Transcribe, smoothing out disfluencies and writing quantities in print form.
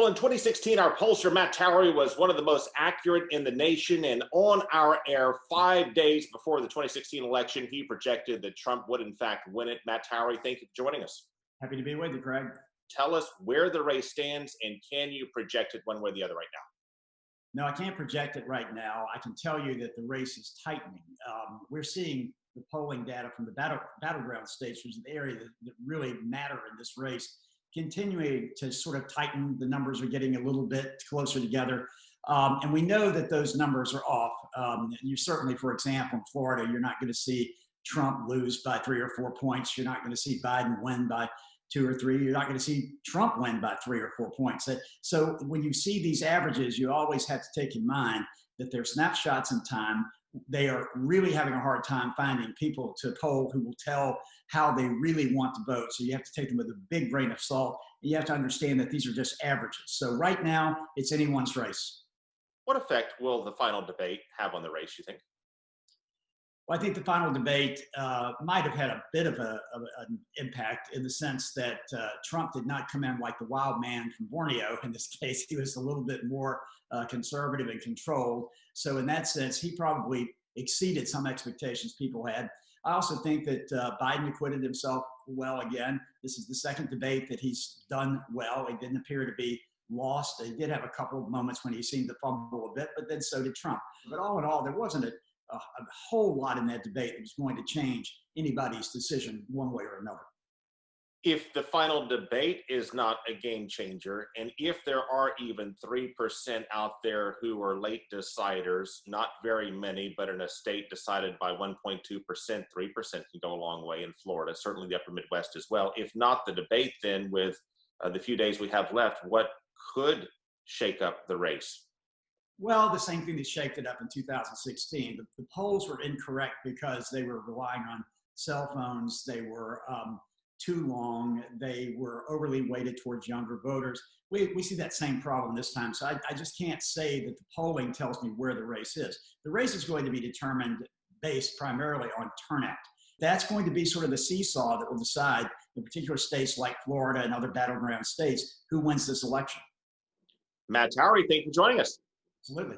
Well, in 2016, our pollster Matt Towery was one of the most accurate in the nation. And on our air 5 days before the 2016 election, he projected that Trump would, in fact, win it. Matt Towery, thank you for joining us. Happy to be with you, Craig. Tell us where the race stands, and can you project it one way or the other right now? No, I can't project it right now. I can tell you that the race is tightening. We're seeing the polling data from the battleground states, which is the area that really matter in this race, continuing to sort of tighten. The numbers are getting a little bit closer together. And we know that those numbers are off. You certainly, for example, in Florida, you're not going to see Trump lose by 3 or 4 points. You're not going to see Biden win by 2 or 3. You're not going to see Trump win by 3 or 4 points. So when you see these averages, you always have to take in mind that they're snapshots in time. They are really having a hard time finding people to poll who will tell how they really want to vote. So you have to take them with a big grain of salt. You have to understand that these are just averages. So right now, it's anyone's race. What effect will the final debate have on the race, you think? Well, I think the final debate might have had a bit of an impact in the sense that Trump did not come in like the wild man from Borneo. In this case, he was a little bit more conservative and controlled. So in that sense, he probably exceeded some expectations people had. I also think that Biden acquitted himself well again. This is the second debate that he's done well. He didn't appear to be lost. He did have a couple of moments when he seemed to fumble a bit, but then so did Trump. But all in all, there wasn't a whole lot in that debate that was going to change anybody's decision one way or another. If the final debate is not a game changer, and if there are even 3% out there who are late deciders, not very many, but in a state decided by 1.2%, 3% can go a long way in Florida, certainly the upper Midwest as well. If not the debate, then with the few days we have left, what could shake up the race? Well, the same thing that shaped it up in 2016. The polls were incorrect because they were relying on cell phones. They were too long. They were overly weighted towards younger voters. We see that same problem this time. So I just can't say that the polling tells me where the race is. The race is going to be determined based primarily on turnout. That's going to be sort of the seesaw that will decide in particular states like Florida and other battleground states who wins this election. Matt Towery, thank you for joining us. Absolutely.